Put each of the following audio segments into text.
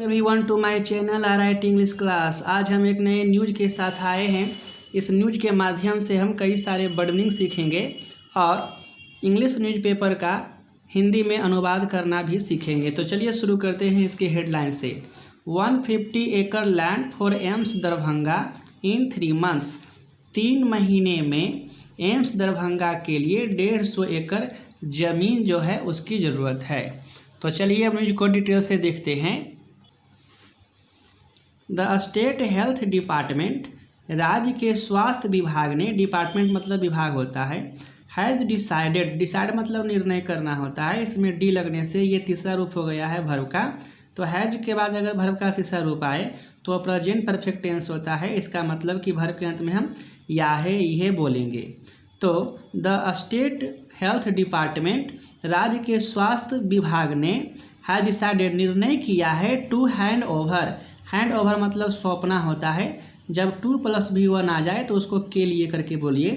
Everyone to my channel RIT English class. आज हम एक नए न्यूज के साथ आए हैं। इस न्यूज के माध्यम से हम कई सारे वर्ड मीनिंग सीखेंगे और इंग्लिश न्यूज़पेपर का हिंदी में अनुवाद करना भी सीखेंगे। तो चलिए शुरू करते हैं इसके हेडलाइन से। 150 एकड़ land for AIIMS Darbhanga in 3 months। 3 महीने में एम्स दरभंगा के लिए 150 एकड़ ज़मीन जो है उसकी ज़रूरत है। तो चलिए अब न्यूज को डिटेल से देखते हैं। द स्टेट हेल्थ डिपार्टमेंट, राज्य के स्वास्थ्य विभाग ने, डिपार्टमेंट मतलब विभाग होता है, हैज़ डिसाइडेड, डिसाइड मतलब निर्णय करना होता है, इसमें डी लगने से ये तीसरा रूप हो गया है वर्ब का। तो हैज़ के बाद अगर वर्ब का तीसरा रूप आए तो प्रेजेंट परफेक्ट टेंस होता है। इसका मतलब कि वर्ब के अंत में हम या है यह बोलेंगे। तो द स्टेट हेल्थ डिपार्टमेंट, राज्य के स्वास्थ्य विभाग ने, हैज डिसाइडेड निर्णय किया है, to hand over, hand over मतलब सौंपना होता है। जब 2+V1 आ जाए तो उसको के लिए करके बोलिए।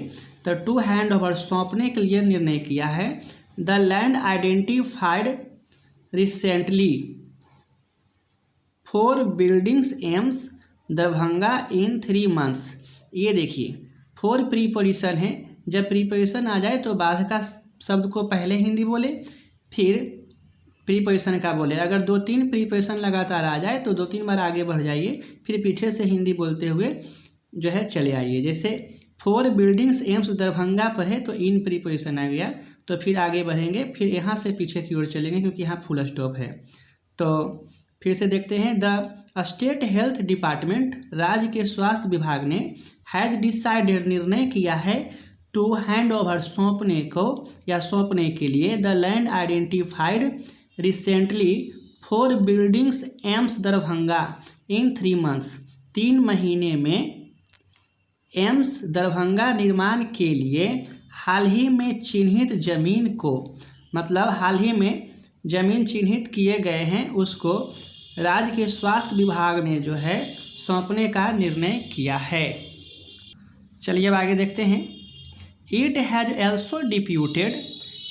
तो टू हैंड ओवर सौंपने के लिए निर्णय किया है। The land identified recently for buildings AIIMS Darbhanga in 3 months। ये देखिए फोर प्रीपोजिशन है। जब प्रीपोजिशन आ जाए तो बाद का शब्द को पहले हिंदी बोले, फिर प्रीपोजिशन का बोले। अगर 2-3 प्रीपोजिशन लगातार आ जाए तो 2-3 बार आगे बढ़ जाइए, फिर पीछे से हिंदी बोलते हुए जो है चले आइए। जैसे 4 बिल्डिंग्स एम्स दरभंगा पर है तो इन प्रीपोजिशन आ गया, तो फिर आगे बढ़ेंगे, फिर यहाँ से पीछे की ओर चलेंगे क्योंकि यहाँ फुल स्टॉप है। तो फिर से देखते हैं। द स्टेट हेल्थ डिपार्टमेंट, राज्य के स्वास्थ्य विभाग ने, हैज डिसाइडेड निर्णय किया है, टू हैंड ओवर सौंपने को या सौंपने के लिए, the land identified recently for buildings AIIMS Darbhanga in 3 months। 3 महीने में एम्स दरभंगा निर्माण के लिए हाल ही में चिन्हित जमीन को, मतलब हाल ही में जमीन चिन्हित किए गए हैं उसको राज्य के स्वास्थ्य विभाग ने जो है सौंपने का निर्णय किया है। चलिए अब आगे देखते हैं। It has also deputed,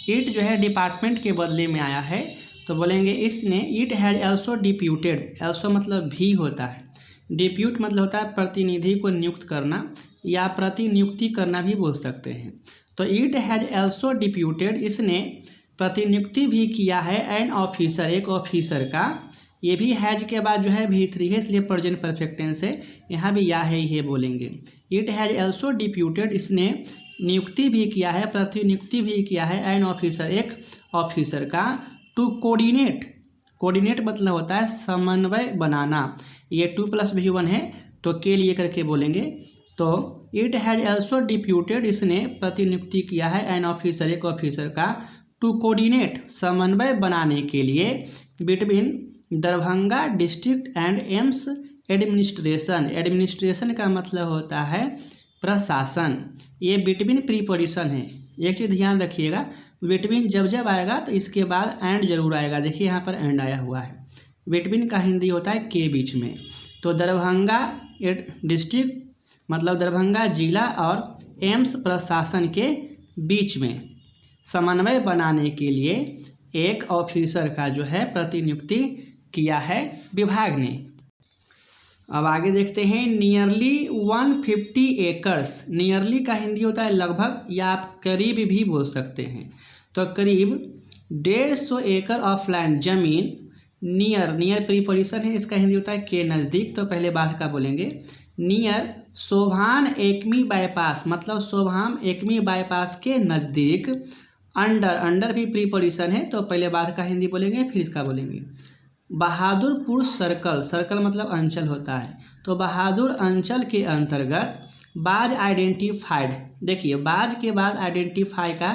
it जो है डिपार्टमेंट के बदले में आया है तो बोलेंगे इसने, it has also deputed, also मतलब भी होता है, डिप्यूट मतलब होता है प्रतिनिधि को नियुक्त करना या प्रतिनियुक्ति करना भी बोल सकते हैं। तो इट हैज़ ऑल्सो डिप्यूटेड, इसने प्रतिनियुक्ति भी किया है, एन ऑफिसर, एक ऑफिसर का। ये भी हैज के बाद जो है भी3 है, इसलिए प्रेजेंट परफेक्ट टेंस है, यहाँ भी या है ये बोलेंगे। इट हैज़ ऑल्सो डिप्यूटेड, इसने नियुक्ति भी किया है, प्रतिनियुक्ति भी किया है, एन ऑफिसर, एक ऑफिसर का, टू कोऑर्डिनेट, कोऑर्डिनेट मतलब होता है समन्वय बनाना। ये 2+V1 है तो के लिए करके बोलेंगे। तो इट हैज़ ऑल्सो डिप्यूटेड, इसने प्रतिनियुक्ति किया है, एन ऑफिसर, एक ऑफिसर का, टू कोऑर्डिनेट समन्वय बनाने के लिए, between Darbhanga district and AIIMS administration, administration का मतलब होता है प्रशासन। ये बिटवीन प्रीपोजिशन है, एक चीज़ ध्यान रखिएगा, बिटवीन जब जब आएगा तो इसके बाद एंड जरूर आएगा। देखिए यहाँ पर एंड आया हुआ है, बिटवीन का हिंदी होता है के बीच में। तो दरभंगा डिस्ट्रिक्ट मतलब दरभंगा जिला और एम्स प्रशासन के बीच में समन्वय बनाने के लिए एक ऑफिसर का जो है प्रतिनियुक्ति किया है विभाग ने। अब आगे देखते हैं। नियरली 150 एकर्स, नियरली का हिंदी होता है लगभग या आप करीब भी बोल सकते हैं। तो करीब 150 एकड़ ऑफ लैंड, जमीन, नियर, नियर प्रीपोजिशन है, इसका हिंदी होता है के नज़दीक, तो पहले बाद का बोलेंगे। नियर सोभान एकमी बाईपास मतलब सोभान एकमी बाईपास के नज़दीक, अंडर, अंडर भी प्रीपोजिशन है तो पहले बाद का हिंदी बोलेंगे फिर इसका बोलेंगे। बहादुरपुर सर्कल, सर्कल मतलब अंचल होता है, तो बहादुर अंचल के अंतर्गत, बाज आइडेंटिफाइड, देखिए बाज के बाद आइडेंटिफाई का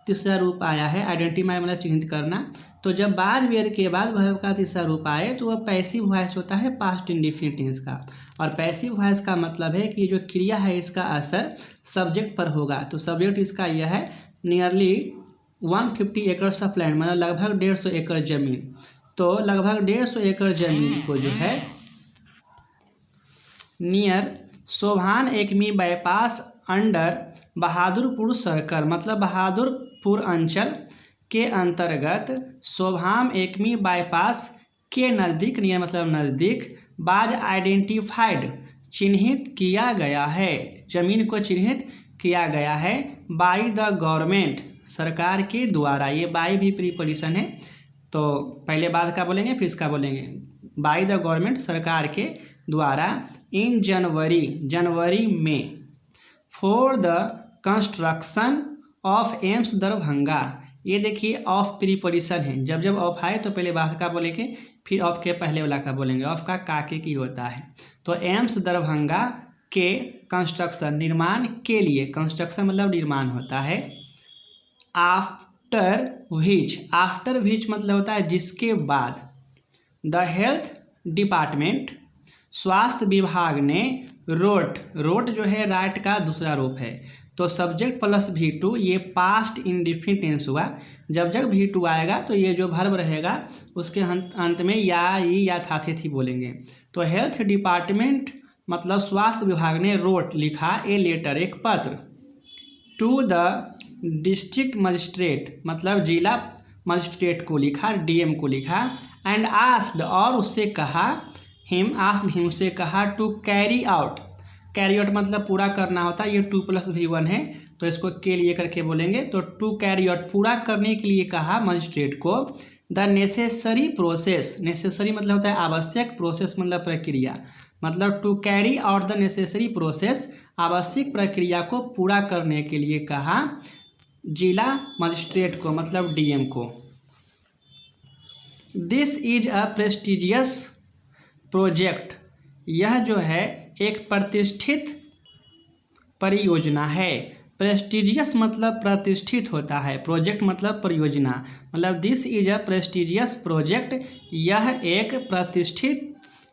तीसरा रूप आया है, आइडेंटिफाई मतलब चिन्हित करना। तो जब बाज वेयर के बाद वर्ब का तीसरा रूप आए तो वह पैसिव वॉइस होता है पास्ट इंडेफिनिट टेंस का, और पैसिव वॉइस का मतलब है कि जो क्रिया है इसका असर सब्जेक्ट पर होगा। तो सब्जेक्ट इसका यह है नियरली 150 एकड़ ऑफ लैंड मतलब लगभग 150 एकड़ जमीन। तो लगभग 150 एकड़ जमीन को जो है नियर सोभान एकमी बाईपास अंडर बहादुरपुर सर्कल मतलब बहादुरपुर अंचल के अंतर्गत सोभान एकमी बाईपास के नज़दीक, नियर मतलब नज़दीक, वाज आइडेंटिफाइड चिन्हित किया गया है, जमीन को चिन्हित किया गया है, बाय द गवर्नमेंट सरकार के द्वारा। ये बाय भी प्रीपोजिशन है, तो पहले बाद का बोलेंगे फिर इसका बोलेंगे। बाय द गवर्नमेंट सरकार के द्वारा, इन जनवरी में, for the construction of AIIMS Darbhanga. ये देखिए ऑफ प्रीपोजिशन है, जब जब ऑफ आए तो पहले बाद का बोलेंगे फिर ऑफ के पहले वाला का बोलेंगे। ऑफ का काके की होता है। तो एम्स दरभंगा के कंस्ट्रक्शन निर्माण के लिए, कंस्ट्रक्शन मतलब निर्माण होता है। आफ्टर विच मतलब होता है जिसके बाद। द हेल्थ डिपार्टमेंट स्वास्थ्य विभाग ने रोट जो है राइट का दूसरा रूप है, तो सब्जेक्ट प्लस V2 ये पास्ट इंडेफिनिट टेंस हुआ। जब जब V2 आएगा तो ये जो वर्ब रहेगा उसके अंत में या था थी बोलेंगे। तो हेल्थ डिपार्टमेंट मतलब स्वास्थ्य विभाग ने रोट लिखा ए लेटर एक पत्र, टू द डिस्ट्रिक्ट मजिस्ट्रेट मतलब जिला मजिस्ट्रेट को लिखा, DM को लिखा, एंड आस्क्ड और उससे कहा, हिम से कहा, टू कैरी आउट मतलब पूरा करना होता है। ये 2 + V1 है तो इसको के लिए करके बोलेंगे। तो टू कैरी आउट पूरा करने के लिए कहा मजिस्ट्रेट को, द नेसेसरी प्रोसेस, नेसेसरी मतलब होता है आवश्यक, प्रोसेस मतलब प्रक्रिया, मतलब to carry out the necessary process आवश्यक प्रक्रिया को पूरा करने के लिए कहा जिला मजिस्ट्रेट को मतलब DM को। This is a prestigious project, यह जो है एक प्रतिष्ठित परियोजना है। प्रेस्टिजियस मतलब प्रतिष्ठित होता है, प्रोजेक्ट मतलब परियोजना, मतलब this is a prestigious project, यह एक प्रतिष्ठित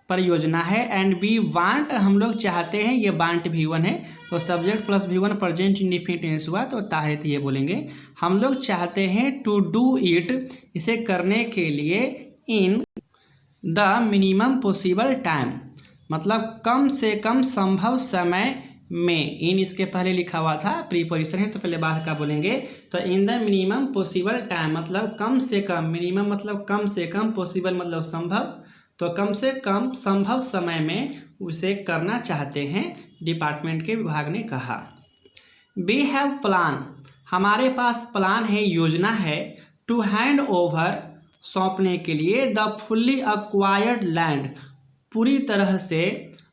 परियोजना है। एंड वी वांट हम लोग चाहते हैं, ये वांट V1 है तो subject plus V1 present indefinite tense हुआ तो ताहित ये बोलेंगे। हम लोग चाहते हैं टू डू इट, इसे करने के लिए, in the minimum possible time मतलब कम से कम संभव समय में। इन इसके पहले लिखा हुआ था, प्रीपोजिशन है तो पहले बाद का बोलेंगे। तो in the minimum possible time मतलब कम से कम, मिनिमम मतलब कम से कम, पॉसिबल मतलब संभव, तो कम से कम संभव समय में उसे करना चाहते हैं, डिपार्टमेंट के विभाग ने कहा। वी हैव प्लान हमारे पास प्लान है, योजना है, टू हैंड ओवर सौंपने के लिए, द फुल्ली एक्वायर्ड लैंड पूरी तरह से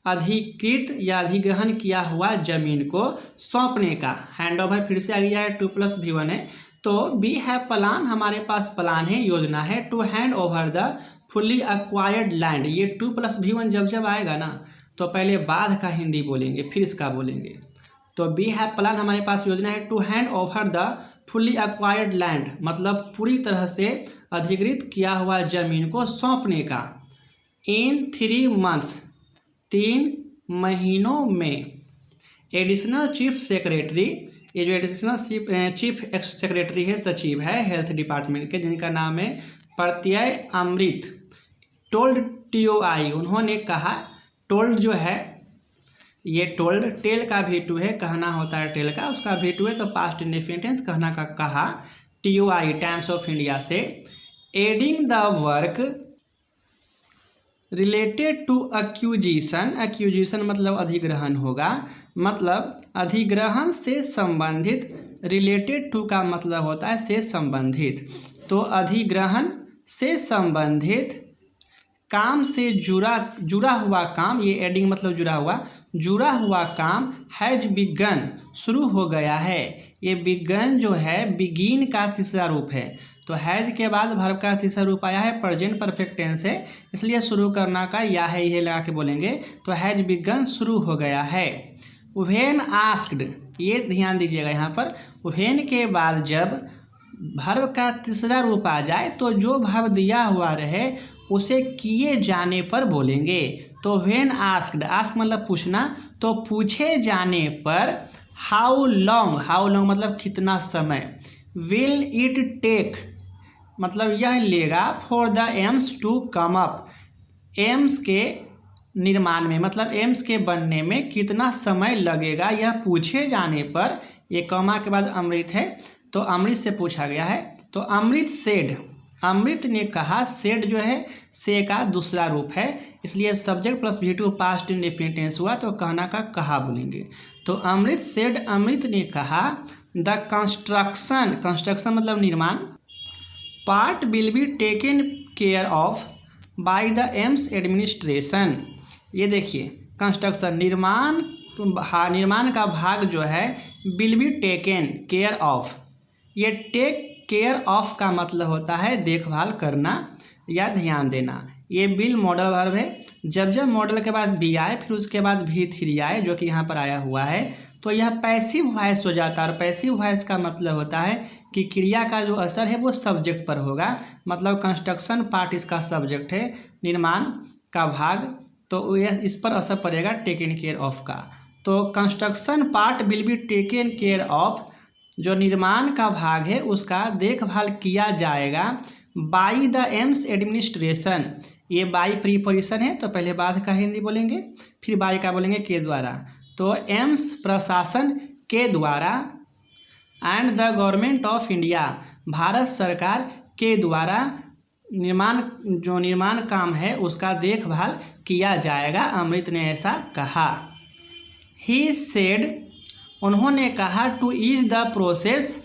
अधिकृत या अधिग्रहण किया हुआ जमीन को सौंपने का। हैंड ओवर फिर से आ गया है, 2 + V1 है, तो वी हैव प्लान हमारे पास प्लान है, योजना है, to hand over the fully acquired land. ये 2 + V1 जब जब आएगा ना तो पहले बाद का हिंदी बोलेंगे फिर इसका बोलेंगे। तो वी हैव प्लान हमारे पास योजना है, to hand over the fully acquired land मतलब पूरी तरह से अधिकृत किया हुआ जमीन को सौंपने का, इन 3 months 3 महीनों में। एडिशनल चीफ सेक्रेटरी, ये जो एडिशनल चीफ सेक्रेटरी है, सचिव है हेल्थ डिपार्टमेंट के, जिनका नाम है प्रत्यय अमृत, टोल्ड TOI उन्होंने कहा, टोल्ड जो है ये टोल्ड, टेल का V2 है, कहना होता है टेल का, उसका V2 है तो पास्ट इंडेफिनिट टेंस, कहना का कहा, TOI टाइम्स ऑफ इंडिया से, adding the work related to acquisition, acquisition मतलब अधिग्रहण होगा, मतलब अधिग्रहण से संबंधित, रिलेटेड टू का मतलब होता है से संबंधित, तो अधिग्रहण से संबंधित काम से जुड़ा हुआ काम, ये एडिंग मतलब जुड़ा हुआ काम, हैज बिगन शुरू हो गया है। ये बिगन जो है बिगिन का तीसरा रूप है, तो हैज के बाद वर्ब का तीसरा रूप आया है, प्रेजेंट परफेक्ट टेंस है, इसलिए शुरू करना का या है ये लगा के बोलेंगे। तो हैज बिगन शुरू हो गया है। व्हेन आस्क्ड, ये ध्यान दीजिएगा यहाँ पर, व्हेन के बाद जब वर्ब का तीसरा रूप आ जाए तो जो वर्ब दिया हुआ रहे उसे किए जाने पर बोलेंगे। तो व्हेन आस्क्ड, आस्क मतलब पूछना, तो पूछे जाने पर, हाउ लॉन्ग मतलब कितना समय, विल इट टेक मतलब यह लेगा, for the AIIMS to come up AIIMS के निर्माण में मतलब एम्स के बनने में कितना समय लगेगा, यह पूछे जाने पर, ये कॉमा के बाद अमृत है तो अमृत से पूछा गया है। तो अमृत सेड अमृत ने कहा, सेड जो है से का दूसरा रूप है, इसलिए subject plus V2 past indefinite tense हुआ तो कहना का कहा बोलेंगे। तो अमृत सेड, अमृत ने कहा, द कंस्ट्रक्शन, कंस्ट्रक्शन मतलब निर्माण, part will be taken care of by the AIIMS administration. ये देखिए कंस्ट्रक्शन निर्माण, निर्माण का भाग जो है will be taken care of, ये टेक केयर ऑफ का मतलब होता है देखभाल करना या ध्यान देना। ये बिल मॉडल वर्ब है, जब जब मॉडल के बाद बी आए फिर उसके बाद V3 आए जो कि यहाँ पर आया हुआ है तो यह पैसिव वॉइस हो जाता है। और पैसिव वॉइस का मतलब होता है कि क्रिया का जो असर है वो सब्जेक्ट पर होगा, मतलब कंस्ट्रक्शन पार्ट इसका सब्जेक्ट है, निर्माण का भाग, तो यह इस पर असर पड़ेगा टेकन केयर ऑफ का। तो construction part will be taken care of, जो निर्माण का भाग है उसका देखभाल किया जाएगा बाई द एम्स एडमिनिस्ट्रेशन। ये बाई प्रीपोजिशन है तो पहले बाद का हिंदी बोलेंगे, फिर बाई का बोलेंगे के द्वारा। तो एम्स प्रशासन के द्वारा, and the government of India, Bharat सरकार के द्वारा निर्माण, जो निर्माण काम है उसका देखभाल किया जाएगा, अमृत ने ऐसा कहा। ही सेड, उन्होंने कहा, to ease the process,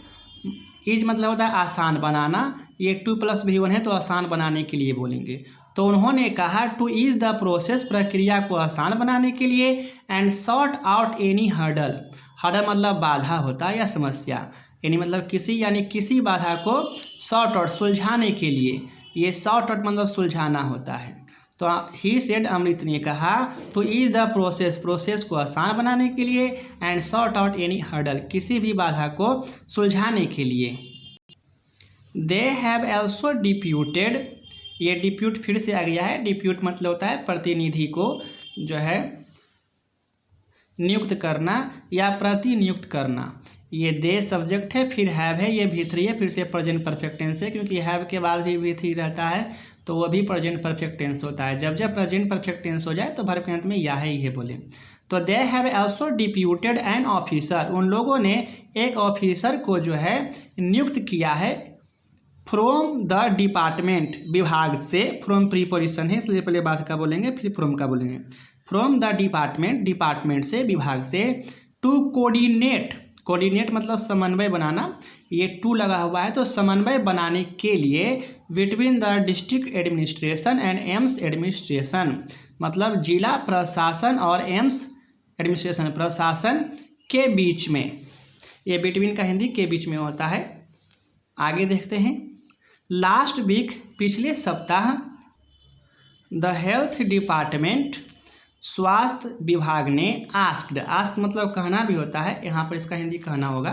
ease मतलब होता है आसान बनाना, ये 2 + V1 है तो आसान बनाने के लिए बोलेंगे। तो उन्होंने कहा टू ईज द प्रोसेस, प्रक्रिया को आसान बनाने के लिए, and sort out any hurdle, hurdle मतलब बाधा होता है या समस्या, एनी मतलब किसी, यानी किसी बाधा को सॉर्ट आउट सुलझाने के लिए, ये सॉर्ट आउट मतलब सुलझाना होता है। तो ही सेड, अमृत ने कहा, to ease the process, process को आसान बनाने के लिए, and sort out any hurdle, किसी भी बाधा को सुलझाने के लिए। दे हैव ऑल्सो डिप्यूटेड, ये डिप्यूट फिर से आ गया है, डिप्यूट मतलब होता है प्रतिनिधि को जो है नियुक्त करना या प्रतिनियुक्त करना। ये दे सब्जेक्ट है, फिर हैव है, ये V3 है, फिर से प्रेजेंट परफेक्ट टेंस है, क्योंकि हैव के बाद भी V3 रहता है तो वो भी प्रेजेंट परफेक्ट टेंस होता है। जब जब प्रेजेंट परफेक्ट टेंस हो जाए तो वर्ब के अंत में या ही है बोले। तो दे have also deputed an officer, उन लोगों ने एक ऑफिसर को जो है नियुक्त किया है, फ्रॉम द डिपार्टमेंट, विभाग से, फ्रॉम प्रीपोजिशन है इसलिए पहले बात का बोलेंगे फिर फ्रॉम का बोलेंगे। फ्रॉम द डिपार्टमेंट, डिपार्टमेंट से, विभाग से, टू कोऑर्डिनेट, कोऑर्डिनेट मतलब समन्वय बनाना, ये टू लगा हुआ है तो समन्वय बनाने के लिए, between the district administration and AIIMS administration, मतलब जिला प्रशासन और एम्स एडमिनिस्ट्रेशन प्रशासन के बीच में, ये बिटवीन का हिंदी के बीच में होता है। आगे देखते हैं, लास्ट वीक, पिछले सप्ताह, द हेल्थ डिपार्टमेंट, स्वास्थ्य विभाग ने, आस्क्ड, आस्क मतलब कहना भी होता है, यहाँ पर इसका हिंदी कहना होगा,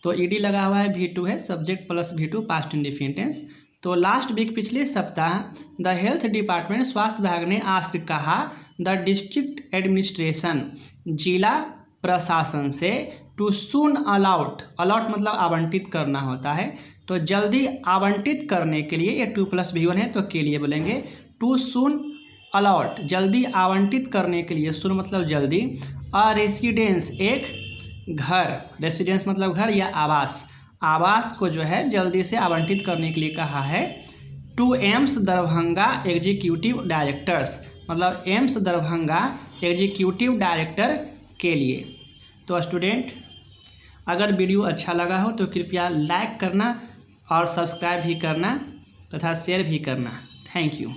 तो ईडी लगा हुआ है, V2 है, subject plus V2 past indefinite tense. तो लास्ट वीक पिछले सप्ताह, द हेल्थ डिपार्टमेंट, स्वास्थ्य विभाग ने, आस्क्ड कहा, द डिस्ट्रिक्ट एडमिनिस्ट्रेशन, जिला प्रशासन से, टू सून अलाउट, अलाउट मतलब आवंटित करना होता है, तो जल्दी आवंटित करने के लिए, ये 2 + V1 है तो के लिए बोलेंगे, टू सून अलाउट, जल्दी आवंटित करने के लिए, सुन मतलब जल्दी, अ रेसिडेंस, एक घर, रेसिडेंस मतलब घर या आवास, आवास को जो है जल्दी से आवंटित करने के लिए कहा है, to AIIMS Darbhanga executive directors, मतलब एम्स दरभंगा एग्जीक्यूटिव डायरेक्टर के लिए। तो स्टूडेंट, अगर वीडियो अच्छा लगा हो तो कृपया लाइक करना और सब्सक्राइब भी करना तथा शेयर भी करना। Thank you.